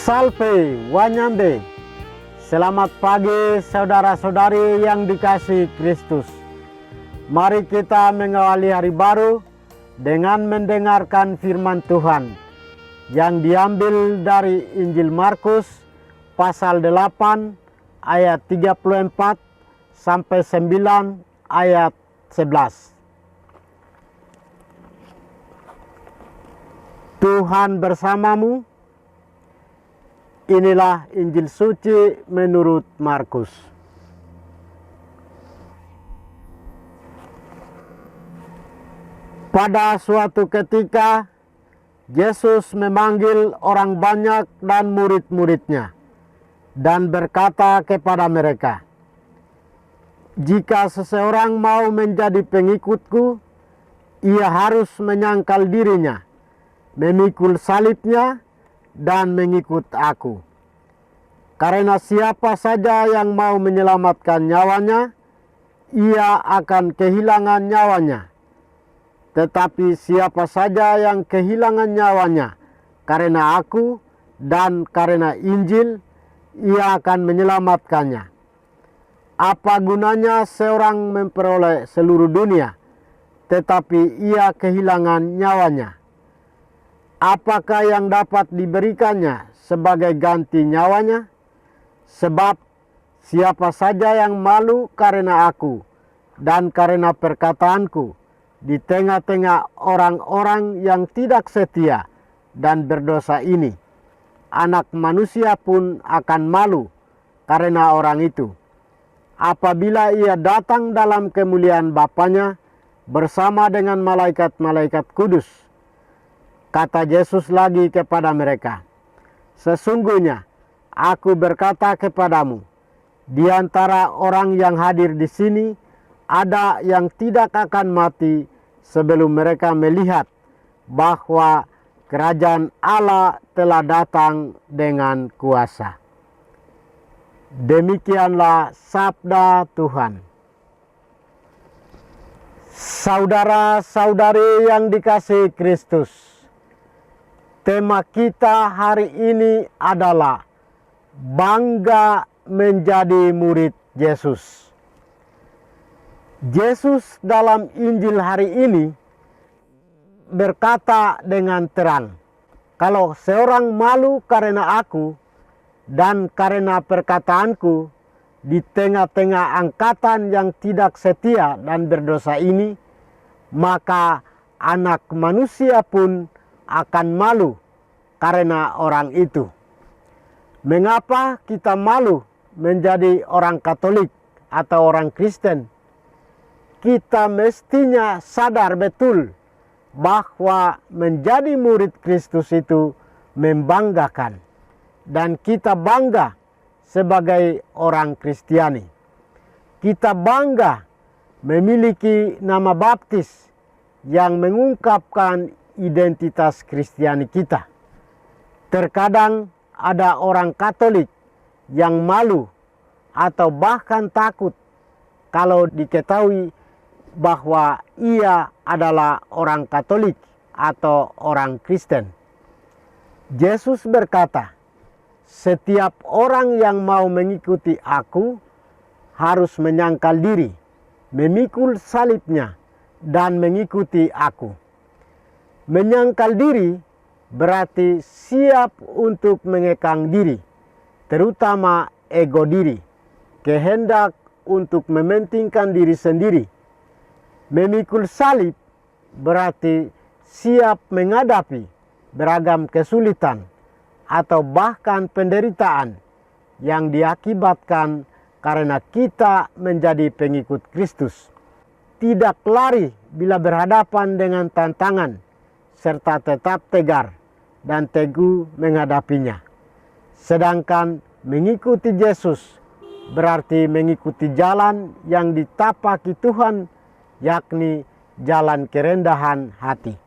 Salve Wanyambe. Selamat pagi saudara-saudari yang dikasihi Kristus. Mari kita mengawali hari baru dengan mendengarkan firman Tuhan yang diambil dari Injil Markus pasal 8 ayat 34 sampai 9 ayat 11. Tuhan bersamamu. Inilah Injil suci menurut Markus. Pada suatu ketika, Yesus memanggil orang banyak dan murid-muridnya dan berkata kepada mereka, "Jika seseorang mau menjadi pengikutku, ia harus menyangkal dirinya, memikul salibnya, dan mengikut aku. Karena siapa saja yang mau menyelamatkan nyawanya, ia akan kehilangan nyawanya. Tetapi siapa saja yang kehilangan nyawanya karena aku dan karena Injil, ia akan menyelamatkannya. Apa gunanya seorang memperoleh seluruh dunia, tetapi ia kehilangan nyawanya? Apakah yang dapat diberikannya sebagai ganti nyawanya? Sebab siapa saja yang malu karena aku dan karena perkataanku di tengah-tengah orang-orang yang tidak setia dan berdosa ini, Anak Manusia pun akan malu karena orang itu, apabila ia datang dalam kemuliaan Bapanya bersama dengan malaikat-malaikat kudus." Kata Yesus lagi kepada mereka, "Sesungguhnya aku berkata kepadamu, di antara orang yang hadir di sini ada yang tidak akan mati sebelum mereka melihat bahwa kerajaan Allah telah datang dengan kuasa." Demikianlah sabda Tuhan. Saudara-saudari yang dikasihi Kristus, tema kita hari ini adalah bangga menjadi murid Yesus. Yesus dalam Injil hari ini berkata dengan terang, "Kalau seorang malu karena aku dan karena perkataanku di tengah-tengah angkatan yang tidak setia dan berdosa ini, maka Anak Manusia pun akan malu karena orang itu." Mengapa kita malu menjadi orang Katolik atau orang Kristen? Kita mestinya sadar betul bahwa menjadi murid Kristus itu membanggakan, dan kita bangga sebagai orang Kristiani. Kita bangga memiliki nama baptis yang mengungkapkan identitas Kristiani kita. Terkadang ada orang Katolik yang malu atau bahkan takut kalau diketahui bahwa ia adalah orang Katolik atau orang Kristen. Yesus berkata, "Setiap orang yang mau mengikuti aku harus menyangkal diri, memikul salibnya, dan mengikuti aku." Menyangkal diri berarti siap untuk mengekang diri, terutama ego diri, kehendak untuk mementingkan diri sendiri. Memikul salib berarti siap menghadapi beragam kesulitan atau bahkan penderitaan yang diakibatkan karena kita menjadi pengikut Kristus. Tidak lari bila berhadapan dengan tantangan, serta tetap tegar dan teguh menghadapinya. Sedangkan mengikuti Yesus berarti mengikuti jalan yang ditapaki Tuhan, yakni jalan kerendahan hati.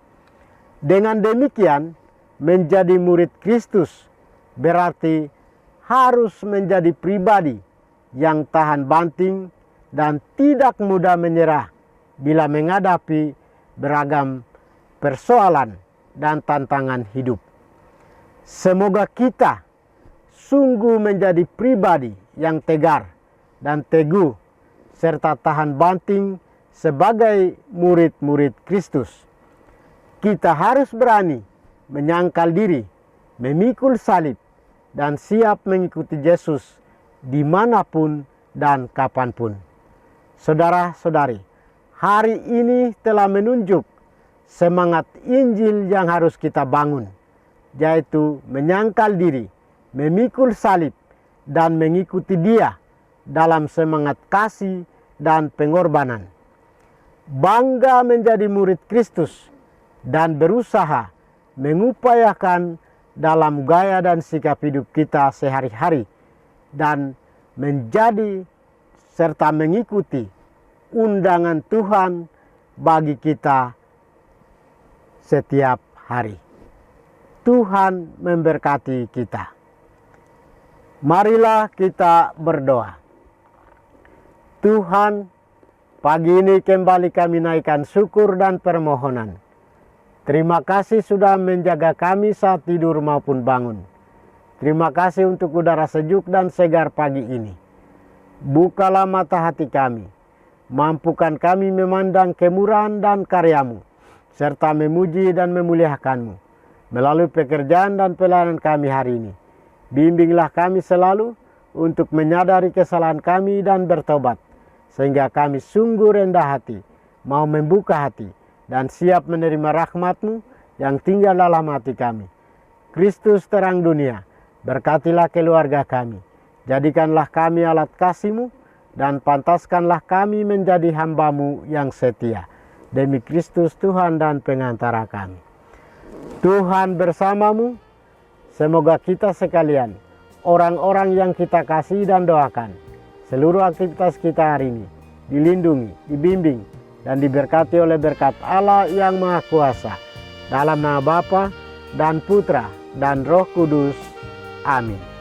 Dengan demikian, menjadi murid Kristus berarti harus menjadi pribadi yang tahan banting dan tidak mudah menyerah bila menghadapi beragam persoalan dan tantangan hidup. Semoga kita sungguh menjadi pribadi yang tegar dan teguh serta tahan banting sebagai murid-murid Kristus. Kita harus berani menyangkal diri, memikul salib, dan siap mengikuti Yesus dimanapun dan kapanpun. Saudara-saudari, hari ini telah menunjuk semangat Injil yang harus kita bangun, yaitu menyangkal diri, memikul salib, dan mengikuti Dia dalam semangat kasih dan pengorbanan. Bangga menjadi murid Kristus dan berusaha mengupayakan dalam gaya dan sikap hidup kita sehari-hari dan menjadi serta mengikuti undangan Tuhan bagi kita setiap hari. Tuhan memberkati kita. Marilah kita berdoa. Tuhan, pagi ini kembali kami naikkan syukur dan permohonan. Terima kasih sudah menjaga kami saat tidur maupun bangun. Terima kasih untuk udara sejuk dan segar pagi ini. Bukalah mata hati kami. Mampukan kami memandang kemurahan dan karya-Mu, serta memuji dan memuliakan-Mu melalui pekerjaan dan pelayanan kami hari ini. Bimbinglah kami selalu untuk menyadari kesalahan kami dan bertobat, sehingga kami sungguh rendah hati, mau membuka hati, dan siap menerima rahmat-Mu yang tinggal dalam hati kami. Kristus terang dunia, berkatilah keluarga kami. Jadikanlah kami alat kasih-Mu, dan pantaskanlah kami menjadi hamba-Mu yang setia. Demi Kristus Tuhan dan pengantara kami. Tuhan bersamamu, semoga kita sekalian, orang-orang yang kita kasih dan doakan, seluruh aktivitas kita hari ini, dilindungi, dibimbing, dan diberkati oleh berkat Allah yang Maha Kuasa. Dalam nama Bapa dan Putra dan Roh Kudus. Amin.